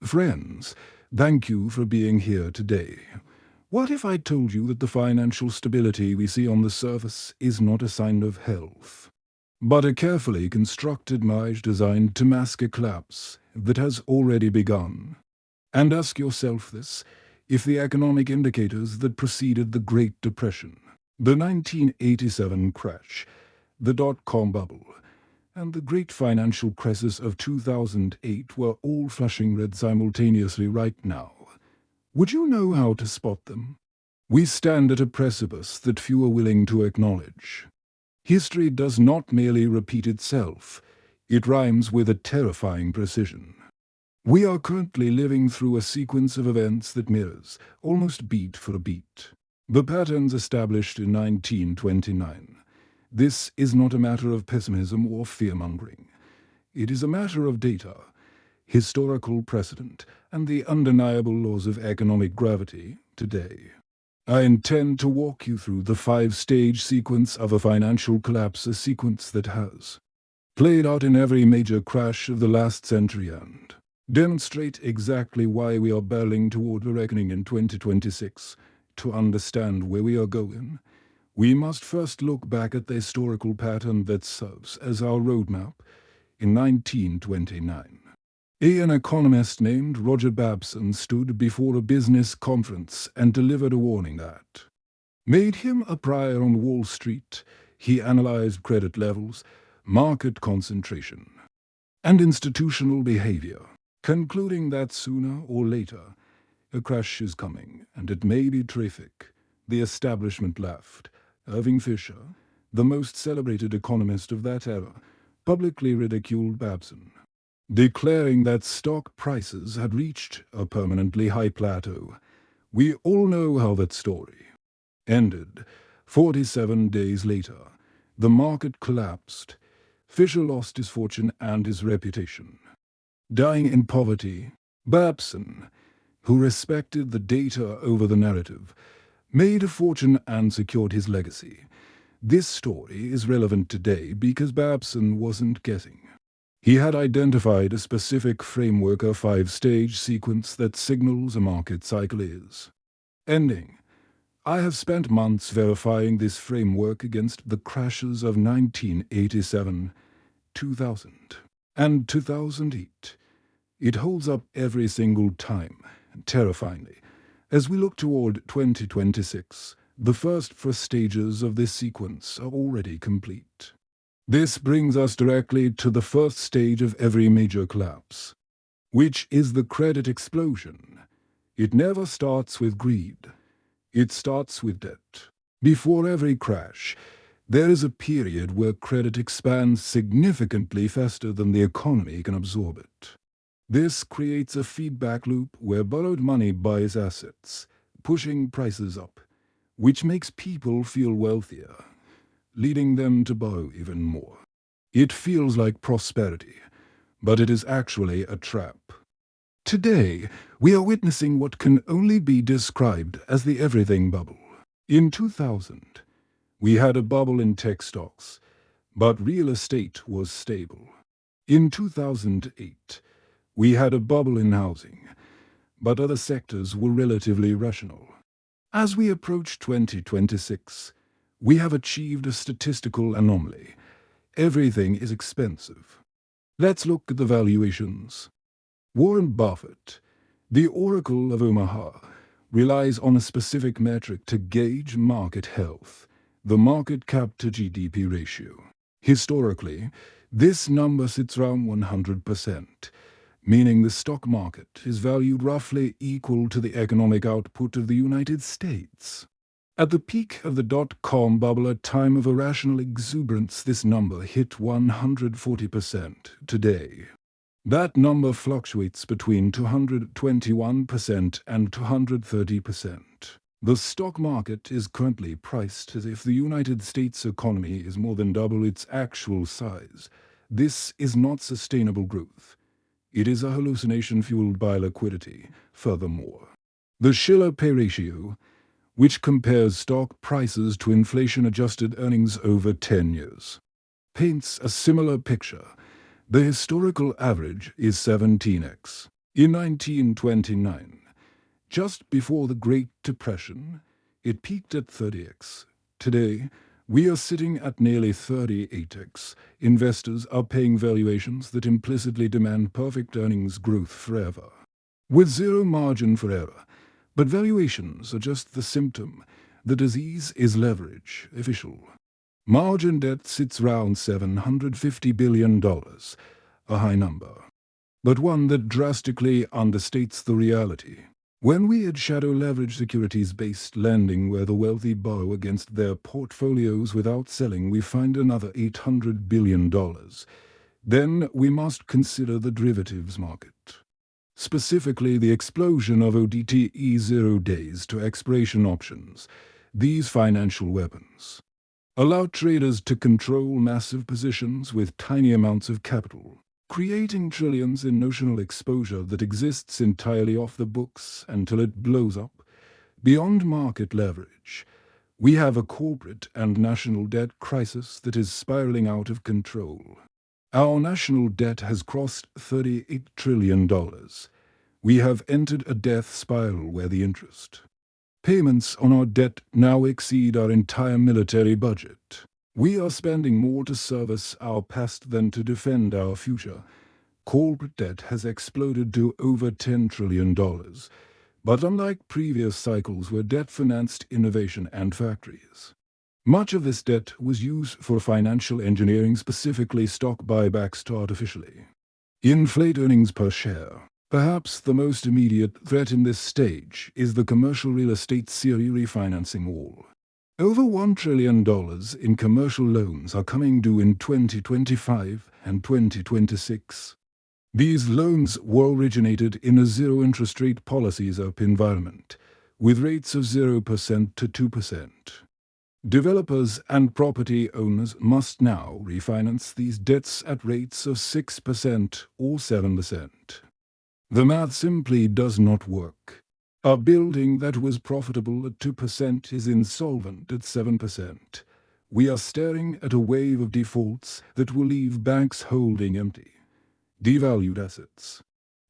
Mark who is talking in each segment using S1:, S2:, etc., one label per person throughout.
S1: Friends, thank you for being here today. What if I told you that the financial stability we see on the surface is not a sign of health, but a carefully constructed marriage designed to mask a collapse that has already begun? And ask yourself this: if the economic indicators that preceded the Great Depression, the 1987 crash, the dot-com bubble, and the great financial crisis of 2008 were all flashing red simultaneously right now, would you know how to spot them? We stand at a precipice that few are willing to acknowledge. History does not merely repeat itself, it rhymes with a terrifying precision. We are currently living through a sequence of events that mirrors, almost beat for beat, the patterns established in 1929. This is not a matter of pessimism or fear-mongering. It is a matter of data, historical precedent, and the undeniable laws of economic gravity today. I intend to walk you through the 5-stage sequence of a financial collapse, a sequence that has played out in every major crash of the last century and demonstrate exactly why we are barreling toward a reckoning in 2026. To understand where we are going, we must first look back at the historical pattern that serves as our roadmap. In 1929, an economist named Roger Babson stood before a business conference and delivered a warning that made him a pariah on Wall Street. He analyzed credit levels, market concentration, and institutional behavior, concluding that sooner or later a crash is coming, and it may be terrific. The establishment laughed. Irving Fisher, the most celebrated economist of that era, publicly ridiculed Babson, declaring that stock prices had reached a permanently high plateau. We all know how that story ended. 47 days later, the market collapsed. Fisher lost his fortune and his reputation. Dying in poverty, Babson, who respected the data over the narrative, made a fortune and secured his legacy. This story is relevant today because Babson wasn't guessing. He had identified a specific framework, a 5-stage sequence that signals a market cycle is ending. I have spent months verifying this framework against the crashes of 1987, 2000, and 2008. It holds up every single time, terrifyingly. As we look toward 2026, the first 4 stages of this sequence are already complete. This brings us directly to the first stage of every major collapse, which is the credit explosion. It never starts with greed. It starts with debt. Before every crash, there is a period where credit expands significantly faster than the economy can absorb it. This creates a feedback loop where borrowed money buys assets, pushing prices up, which makes people feel wealthier, leading them to borrow even more. It feels like prosperity, but it is actually a trap. Today, we are witnessing what can only be described as the everything bubble. In 2000, we had a bubble in tech stocks, but real estate was stable. In 2008, we had a bubble in housing, but other sectors were relatively rational. As we approach 2026, we have achieved a statistical anomaly. Everything is expensive. Let's look at the valuations. Warren Buffett, the Oracle of Omaha, relies on a specific metric to gauge market health: the market cap to GDP ratio. Historically, this number sits around 100%. Meaning the stock market is valued roughly equal to the economic output of the United States. At the peak of the dot-com bubble, a time of irrational exuberance, this number hit 140%. Today, that number fluctuates between 221% and 230%. The stock market is currently priced as if the United States economy is more than double its actual size. This is not sustainable growth. It is a hallucination fueled by liquidity. Furthermore, the Shiller-Pay ratio, which compares stock prices to inflation-adjusted earnings over 10 years, paints a similar picture. The historical average is 17x. In 1929, just before the Great Depression, it peaked at 30x. Today, we are sitting at nearly 38x. Investors are paying valuations that implicitly demand perfect earnings growth forever, with zero margin for error. But valuations are just the symptom. The disease is leverage, official. Margin debt sits around $750 billion, a high number, but one that drastically understates the reality. When we add shadow leverage securities-based lending where the wealthy borrow against their portfolios without selling, we find another $800 billion. Then we must consider the derivatives market. Specifically, the explosion of ODTE 0 days to expiration options. These financial weapons allow traders to control massive positions with tiny amounts of capital, creating trillions in notional exposure that exists entirely off the books until it blows up. Beyond market leverage, we have a corporate and national debt crisis that is spiraling out of control. Our national debt has crossed $38 trillion. We have entered a death spiral where the interest payments on our debt now exceed our entire military budget. We are spending more to service our past than to defend our future. Corporate debt has exploded to over $10 trillion. But unlike previous cycles where debt financed innovation and factories, much of this debt was used for financial engineering, specifically stock buybacks to artificially inflate earnings per share. Perhaps the most immediate threat in this stage is the commercial real estate CRE refinancing wall. Over $1 trillion in commercial loans are coming due in 2025 and 2026. These loans were originated in a zero-interest rate policies-up environment, with rates of 0% to 2%. Developers and property owners must now refinance these debts at rates of 6% or 7%. The math simply does not work. A building that was profitable at 2% is insolvent at 7%. We are staring at a wave of defaults that will leave banks holding empty, devalued assets,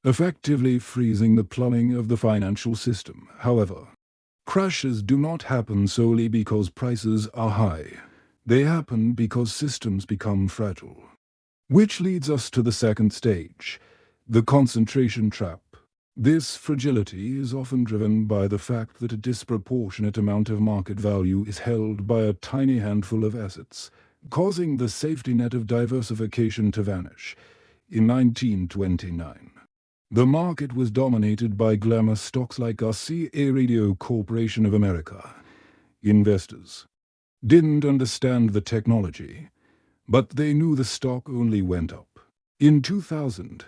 S1: effectively freezing the plumbing of the financial system. However, crashes do not happen solely because prices are high. They happen because systems become fragile. Which leads us to the second stage, the concentration trap. This fragility is often driven by the fact that a disproportionate amount of market value is held by a tiny handful of assets, causing the safety net of diversification to vanish. In 1929, the market was dominated by glamour stocks like RCA Radio Corporation of America. Investors didn't understand the technology, but they knew the stock only went up. In 2000,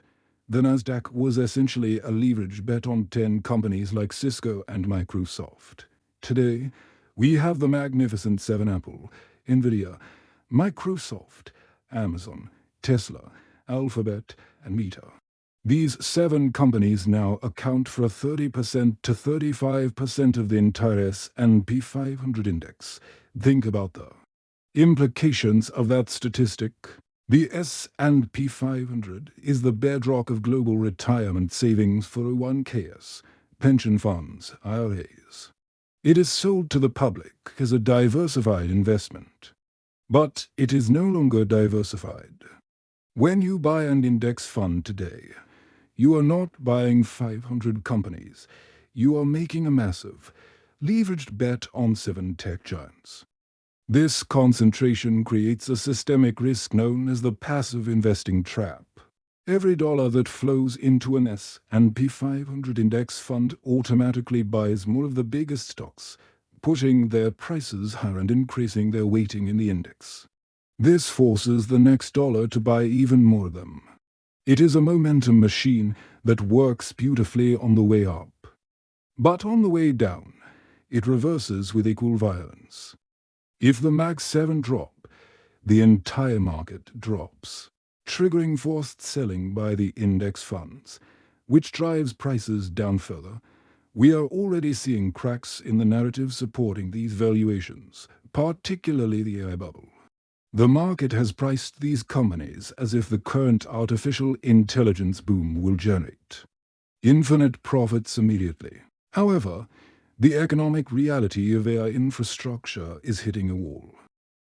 S1: the Nasdaq was essentially a leverage bet on 10 companies like Cisco and Microsoft. Today, we have the magnificent seven: Apple, Nvidia, Microsoft, Amazon, Tesla, Alphabet, and Meta. These 7 companies now account for 30% to 35% of the entire S&P 500 index. Think about the implications of that statistic. The S&P 500 is the bedrock of global retirement savings for 401ks, pension funds, IRAs. It is sold to the public as a diversified investment, but it is no longer diversified. When you buy an index fund today, you are not buying 500 companies. You are making a massive, leveraged bet on 7 tech giants. This concentration creates a systemic risk known as the passive investing trap. Every dollar that flows into an S&P 500 index fund automatically buys more of the biggest stocks, pushing their prices higher and increasing their weighting in the index. This forces the next dollar to buy even more of them. It is a momentum machine that works beautifully on the way up. But on the way down, it reverses with equal violence. If the Mag 7 drop, the entire market drops, triggering forced selling by the index funds, which drives prices down further. We are already seeing cracks in the narrative supporting these valuations, particularly the AI bubble. The market has priced these companies as if the current artificial intelligence boom will generate infinite profits immediately. However, the economic reality of AI infrastructure is hitting a wall.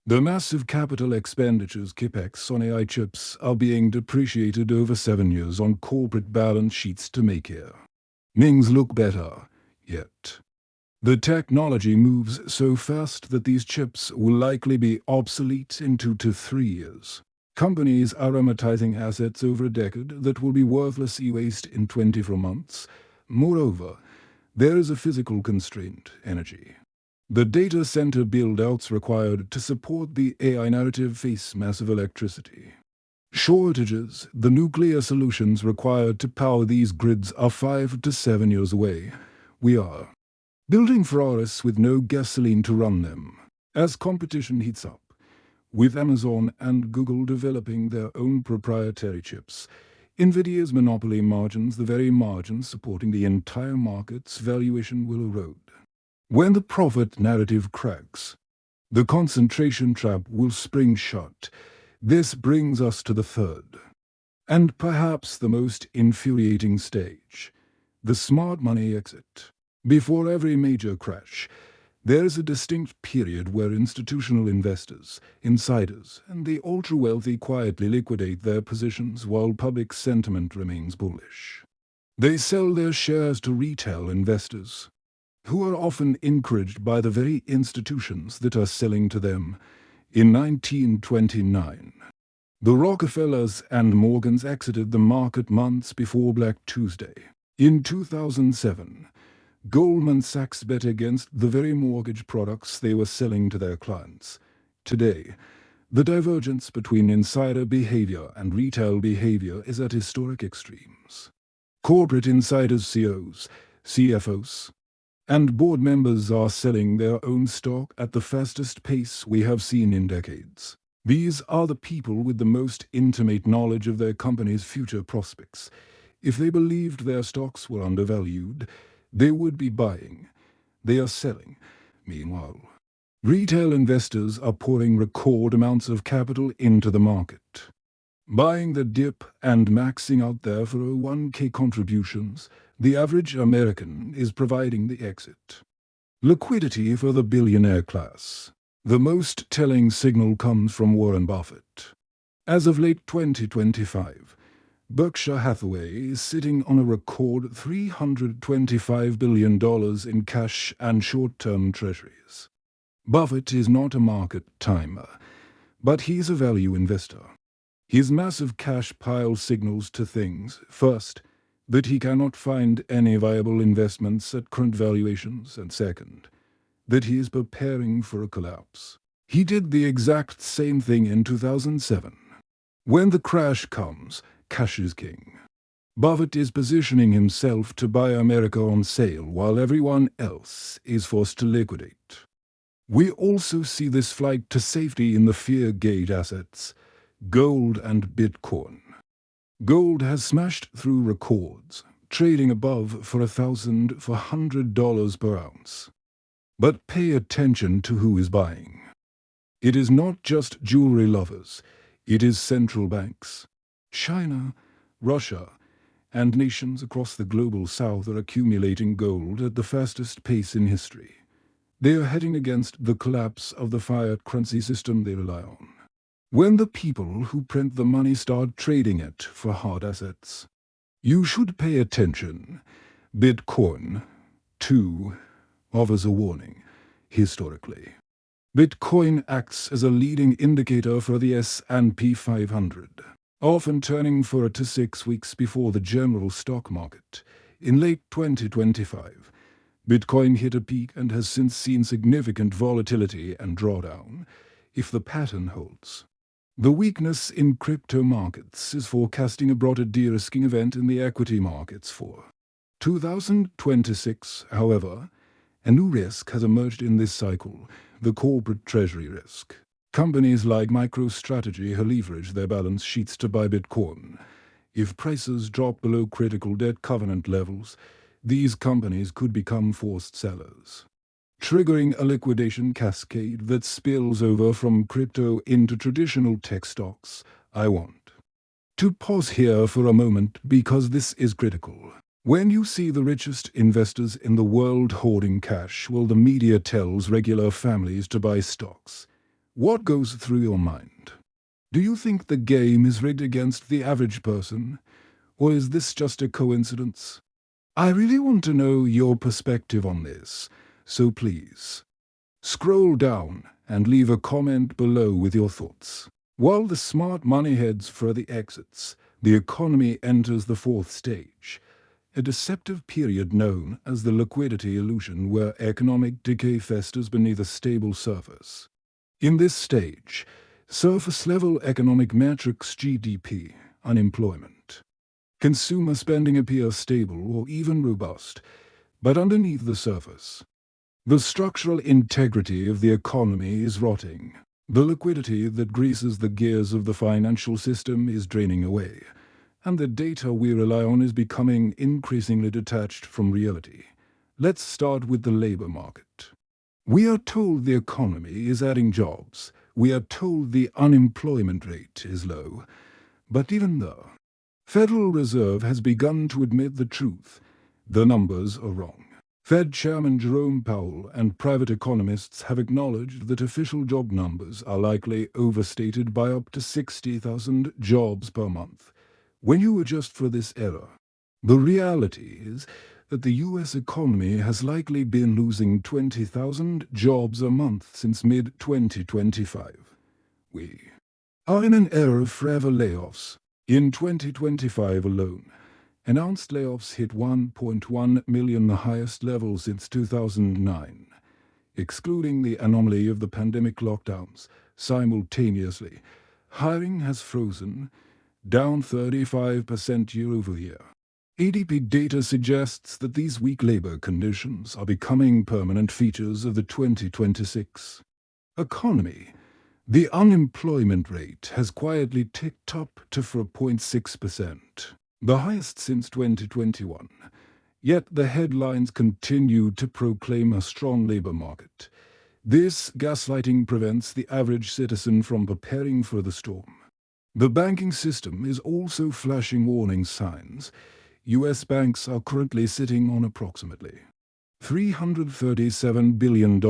S1: The massive capital expenditures CapEx on AI chips are being depreciated over 7 years on corporate balance sheets to make here. Things look better, yet. The technology moves so fast that these chips will likely be obsolete in 2 to 3 years. Companies are amortizing assets over a decade that will be worthless e-waste in 24 months. Moreover, there is a physical constraint: energy. The data center build-outs required to support the AI narrative face massive electricity shortages. The nuclear solutions required to power these grids are 5 to 7 years away. We are building forests with no gasoline to run them. As competition heats up, with Amazon and Google developing their own proprietary chips, Nvidia's monopoly margins, the very margins supporting the entire market's valuation, will erode. When the profit narrative cracks, the concentration trap will spring shut. This brings us to the third, and perhaps the most infuriating stage: the smart money exit. Before every major crash, there is a distinct period where institutional investors, insiders, and the ultra-wealthy quietly liquidate their positions while public sentiment remains bullish. They sell their shares to retail investors, who are often encouraged by the very institutions that are selling to them. In 1929, the Rockefellers and Morgans exited the market months before Black Tuesday. In 2007, Goldman Sachs bet against the very mortgage products they were selling to their clients. Today, the divergence between insider behavior and retail behavior is at historic extremes. Corporate insiders, CEOs, CFOs, and board members are selling their own stock at the fastest pace we have seen in decades. These are the people with the most intimate knowledge of their company's future prospects. If they believed their stocks were undervalued, they would be buying. They are selling. Meanwhile, retail investors are pouring record amounts of capital into the market, buying the dip and maxing out their 401k contributions. The average American is providing the exit liquidity for the billionaire class. The most telling signal comes from Warren Buffett. As of late 2025, Berkshire Hathaway is sitting on a record $325 billion in cash and short-term treasuries. Buffett is not a market timer, but he's a value investor. His massive cash pile signals two things. First, that he cannot find any viable investments at current valuations, and second, that he is preparing for a collapse. He did the exact same thing in 2007. When the crash comes, cash is king. Buffett is positioning himself to buy America on sale while everyone else is forced to liquidate. We also see this flight to safety in the fear-gate assets, gold and Bitcoin. Gold has smashed through records, trading above $1,400 per ounce. But pay attention to who is buying. It is not just jewelry lovers, it is central banks. China, Russia, and nations across the global south are accumulating gold at the fastest pace in history. They are heading against the collapse of the fiat currency system they rely on. When the people who print the money start trading it for hard assets, you should pay attention. Bitcoin, too, offers a warning. Historically, Bitcoin acts as a leading indicator for the S&P 500, often turning 4 to 6 weeks before the general stock market. In late 2025, Bitcoin hit a peak and has since seen significant volatility and drawdown. If the pattern holds, the weakness in crypto markets is forecasting a broader de-risking event in the equity markets for 2026. However, a new risk has emerged in this cycle: the corporate treasury risk. Companies like MicroStrategy have leveraged their balance sheets to buy Bitcoin. If prices drop below critical debt covenant levels, these companies could become forced sellers, triggering a liquidation cascade that spills over from crypto into traditional tech stocks. I want to pause here for a moment because this is critical. When you see the richest investors in the world hoarding cash while the media tells regular families to buy stocks, what goes through your mind? Do you think the game is rigged against the average person, or is this just a coincidence? I really want to know your perspective on this, so please, scroll down and leave a comment below with your thoughts. While the smart money heads for the exits, the economy enters the fourth stage, a deceptive period known as the liquidity illusion where economic decay festers beneath a stable surface. In this stage, surface-level economic metrics GDP, unemployment, consumer spending appear stable or even robust, but underneath the surface, the structural integrity of the economy is rotting. The liquidity that greases the gears of the financial system is draining away, and the data we rely on is becoming increasingly detached from reality. Let's start with the labor market. We are told the economy is adding jobs. We are told the unemployment rate is low. But even the Federal Reserve has begun to admit the truth. The numbers are wrong. Fed Chairman Jerome Powell and private economists have acknowledged that official job numbers are likely overstated by up to 60,000 jobs per month. When you adjust for this error, the reality is that the U.S. economy has likely been losing 20,000 jobs a month since mid-2025. We are in an era of forever layoffs. In 2025 alone, announced layoffs hit 1.1 million, the highest level since 2009. Excluding the anomaly of the pandemic lockdowns, simultaneously, hiring has frozen, down 35% year-over-year. ADP data suggests that these weak labor conditions are becoming permanent features of the 2026 economy. The unemployment rate has quietly ticked up to 4.6%, the highest since 2021. Yet the headlines continue to proclaim a strong labor market. This gaslighting prevents the average citizen from preparing for the storm. The banking system is also flashing warning signs. U.S. banks are currently sitting on approximately $337 billion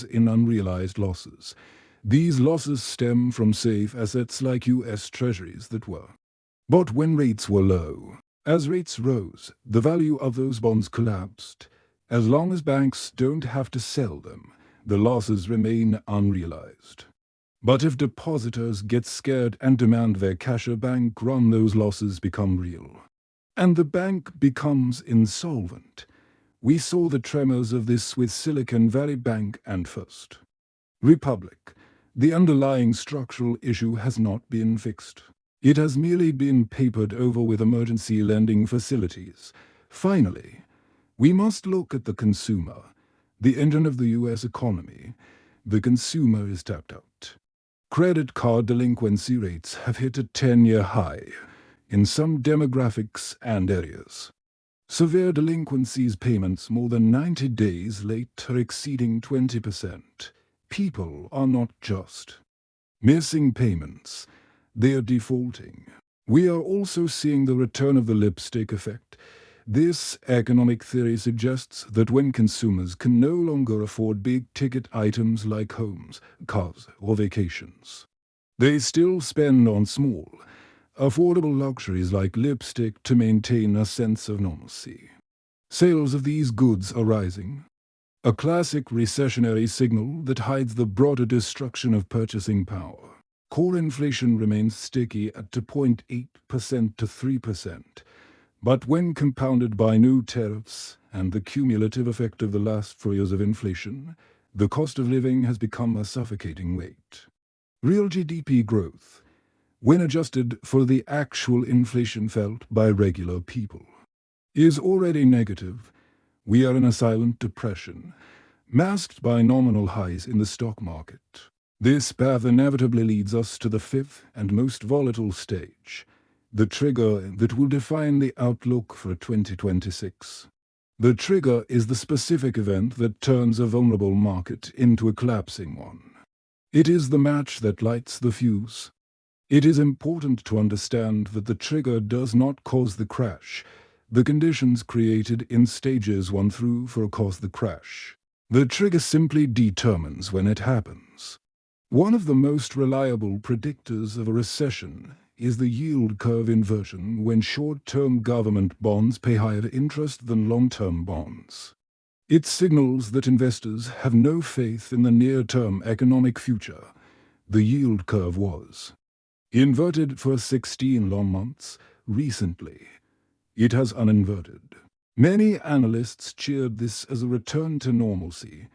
S1: in unrealized losses. These losses stem from safe assets like U.S. Treasuries that were bought when rates were low. As rates rose, the value of those bonds collapsed. As long as banks don't have to sell them, the losses remain unrealized. But if depositors get scared and demand their cash, a bank run, those losses become real. And the bank becomes insolvent. We saw the tremors of this with Silicon Valley Bank and First Republic. The underlying structural issue has not been fixed. It has merely been papered over with emergency lending facilities. Finally, we must look at the consumer, the engine of the U.S. economy. The consumer is tapped out. Credit card delinquency rates have hit a 10-year high in some demographics and areas. Severe delinquencies, payments more than 90 days late, are exceeding 20%. People are not just missing payments, they are defaulting. We are also seeing the return of the lipstick effect. This economic theory suggests that when consumers can no longer afford big-ticket items like homes, cars, or vacations, they still spend on small, affordable luxuries like lipstick to maintain a sense of normalcy. Sales of these goods are rising, a classic recessionary signal that hides the broader destruction of purchasing power. Core inflation remains sticky at 2.8% to 3%. But when compounded by new tariffs and the cumulative effect of the last 4 years of inflation, the cost of living has become a suffocating weight. Real GDP growth, when adjusted for the actual inflation felt by regular people, is already negative. We are in a silent depression, masked by nominal highs in the stock market. This path inevitably leads us to the fifth and most volatile stage, the trigger that will define the outlook for 2026. The trigger is the specific event that turns a vulnerable market into a collapsing one. It is the match that lights the fuse. It is important to understand that the trigger does not cause the crash. the conditions created in stages 1 through 4 cause the crash. The trigger simply determines when it happens. One of the most reliable predictors of a recession is the yield curve inversion when short-term government bonds pay higher interest than long-term bonds. It signals that investors have no faith in the near-term economic future. The yield curve was inverted for 16 long months recently. It has uninverted. Many analysts cheered this as a return to normalcy.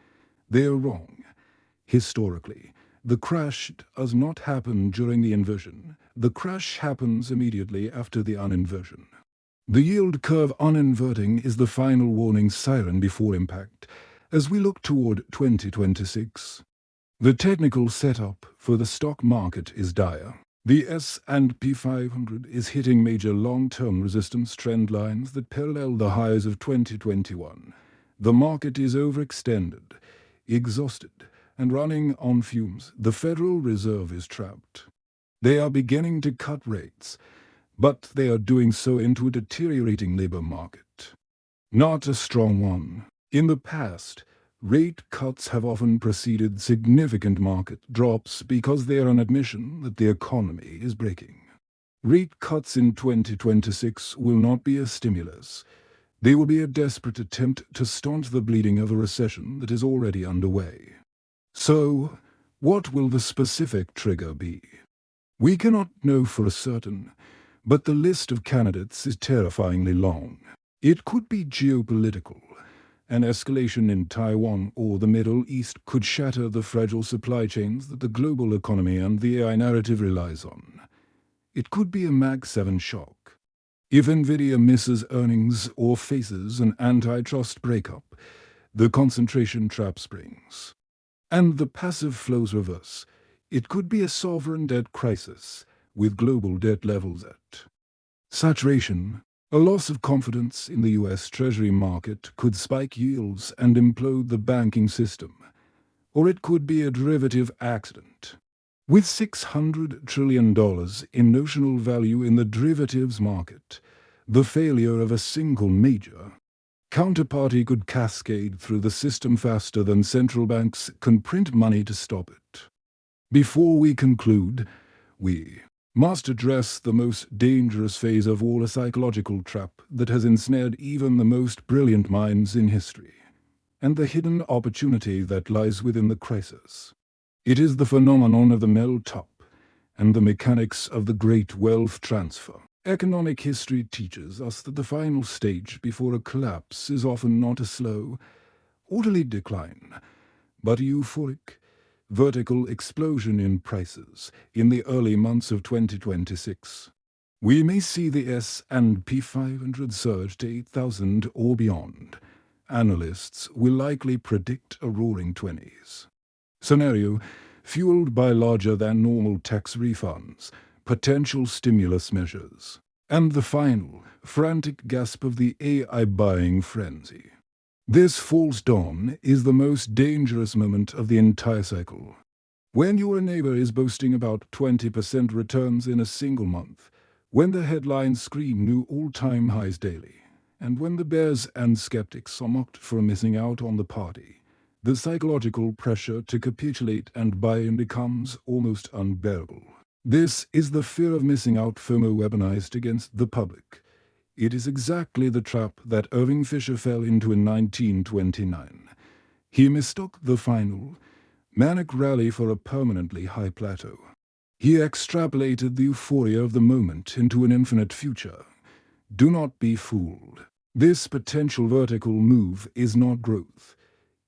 S1: They are wrong. Historically, the crash does not happen during the inversion. The crash happens immediately after the uninversion. The yield curve uninverting is the final warning siren before impact as we look toward 2026. The technical setup for the stock market is dire. The S&P 500 is hitting major long-term resistance trend lines that parallel the highs of 2021. The market is overextended, exhausted, and running on fumes. The Federal Reserve is trapped. They are beginning to cut rates, but they are doing so into a deteriorating labor market. Not a strong one. In the past, rate cuts have often preceded significant market drops because they are an admission that the economy is breaking. Rate cuts in 2026 will not be a stimulus. They will be a desperate attempt to staunch the bleeding of a recession that is already underway. So, what will the specific trigger be? We cannot know for certain, but the list of candidates is terrifyingly long. It could be geopolitical. An escalation in Taiwan or the Middle East could shatter the fragile supply chains that the global economy and the AI narrative relies on. It could be a Mag 7 shock. If Nvidia misses earnings or faces an antitrust breakup, the concentration trap springs. And the passive flows reverse. It could be a sovereign debt crisis, with global debt levels at saturation. A loss of confidence in the U.S. Treasury market could spike yields and implode the banking system. Or it could be a derivative accident. With $600 trillion in notional value in the derivatives market, the failure of a single major counterparty could cascade through the system faster than central banks can print money to stop it. Before we conclude, we must address the most dangerous phase of all, a psychological trap that has ensnared even the most brilliant minds in history, and the hidden opportunity that lies within the crisis. It is the phenomenon of the melt-up and the mechanics of the great wealth transfer. Economic history teaches us that the final stage before a collapse is often not a slow, orderly decline, but a euphoric, vertical explosion in prices in the early months of 2026. We may see the S&P 500 surge to 8,000 or beyond. Analysts will likely predict a roaring 20s scenario fueled by larger than normal tax refunds, potential stimulus measures, and the final, frantic gasp of the AI buying frenzy. This false dawn is the most dangerous moment of the entire cycle. When your neighbor is boasting about 20% returns in a single month, when the headlines scream new all-time highs daily, and when the bears and skeptics are mocked for missing out on the party, the psychological pressure to capitulate and buy in becomes almost unbearable. This is the fear of missing out FOMO weaponized against the public. It is exactly the trap that Irving Fisher fell into in 1929. He mistook the final, manic rally for a permanently high plateau. He extrapolated the euphoria of the moment into an infinite future. Do not be fooled. This potential vertical move is not growth.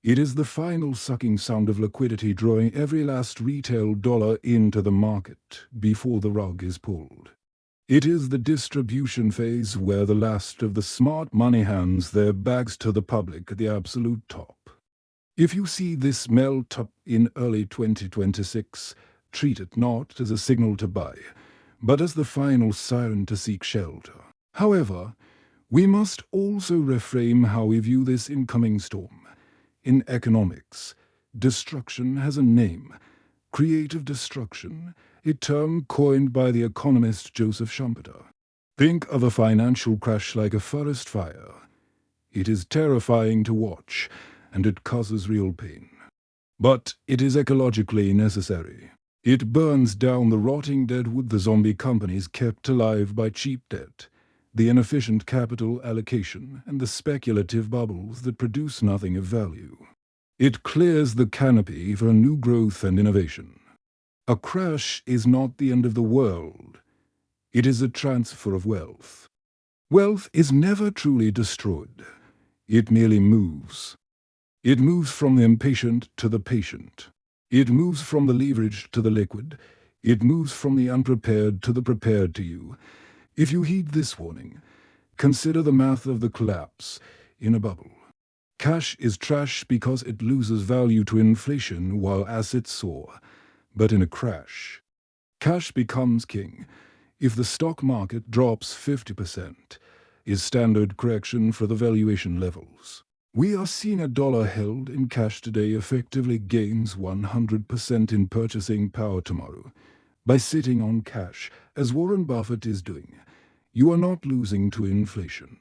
S1: It is the final sucking sound of liquidity drawing every last retail dollar into the market before the rug is pulled. It is the distribution phase where the last of the smart money hands their bags to the public at the absolute top. If you see this melt up in early 2026, treat it not as a signal to buy, but as the final siren to seek shelter. However, we must also reframe how we view this incoming storm. In economics, destruction has a name: creative destruction, a term coined by the economist Joseph Schumpeter. Think of a financial crash like a forest fire. It is terrifying to watch, and it causes real pain. But it is ecologically necessary. It burns down the rotting dead wood the zombie companies kept alive by cheap debt, the inefficient capital allocation, and the speculative bubbles that produce nothing of value. It clears the canopy for new growth and innovation. A crash is not the end of the world. It is a transfer of wealth. Wealth is never truly destroyed. It merely moves. It moves from the impatient to the patient. It moves from the leveraged to the liquid. It moves from the unprepared to the prepared to you. If you heed this warning, consider the math of the collapse in a bubble. Cash is trash because it loses value to inflation while assets soar. But in a crash, cash becomes king. If the stock market drops 50%, is standard correction for the valuation levels. We are seeing a dollar held in cash today effectively gains 100% in purchasing power tomorrow. By sitting on cash, as Warren Buffett is doing, you are not losing to inflation.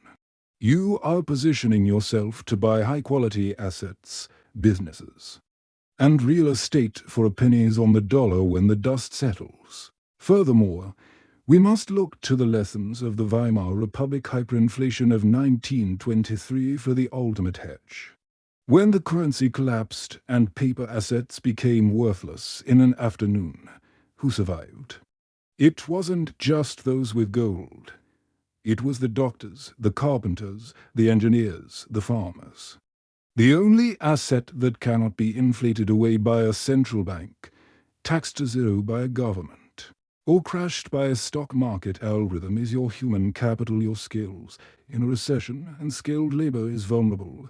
S1: You are positioning yourself to buy high-quality assets, businesses, and real estate for pennies on the dollar when the dust settles. Furthermore, we must look to the lessons of the Weimar Republic hyperinflation of 1923 for the ultimate hedge. When the currency collapsed and paper assets became worthless in an afternoon, who survived? It wasn't just those with gold. It was the doctors, the carpenters, the engineers, the farmers. The only asset that cannot be inflated away by a central bank, taxed to zero by a government, or crashed by a stock market algorithm is your human capital, your skills. In a recession, and skilled labor is vulnerable,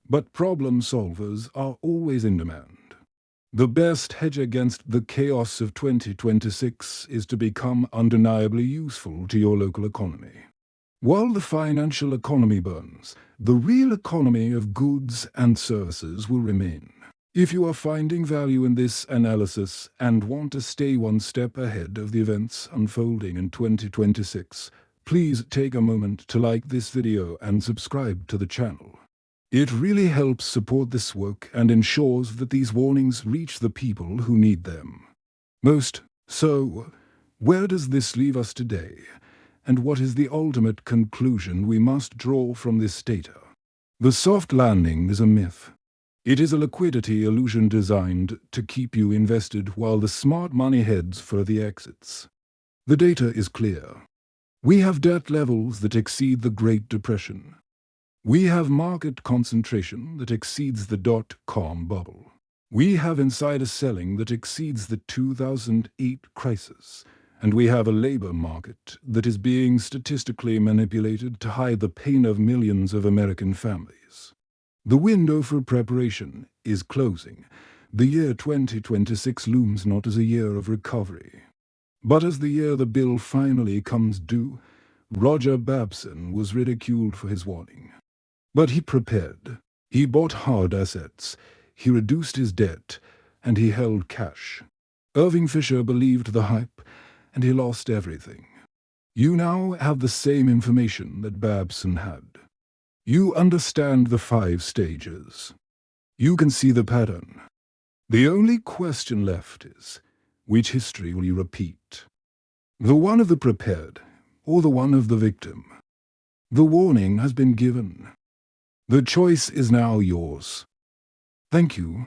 S1: but problem solvers are always in demand. The best hedge against the chaos of 2026 is to become undeniably useful to your local economy. While the financial economy burns, the real economy of goods and services will remain. If you are finding value in this analysis and want to stay one step ahead of the events unfolding in 2026, please take a moment to like this video and subscribe to the channel. It really helps support this work and ensures that these warnings reach the people who need them most. So, where does this leave us today? And what is the ultimate conclusion we must draw from this data? The soft landing is a myth. It is a liquidity illusion designed to keep you invested while the smart money heads for the exits. The data is clear. We have debt levels that exceed the Great Depression. We have market concentration that exceeds the dot-com bubble. We have insider selling that exceeds the 2008 crisis. And we have a labor market that is being statistically manipulated to hide the pain of millions of American families. The window for preparation is closing. The year 2026 looms not as a year of recovery, but as the year the bill finally comes due. Roger Babson was ridiculed for his warning. But he prepared. He bought hard assets. He reduced his debt, and he held cash. Irving Fisher believed the hype, and he lost everything. You now have the same information that Babson had. You understand the 5 stages. You can see the pattern. The only question left is, which history will you repeat? The one of the prepared, or the one of the victim? The warning has been given. The choice is now yours. Thank you.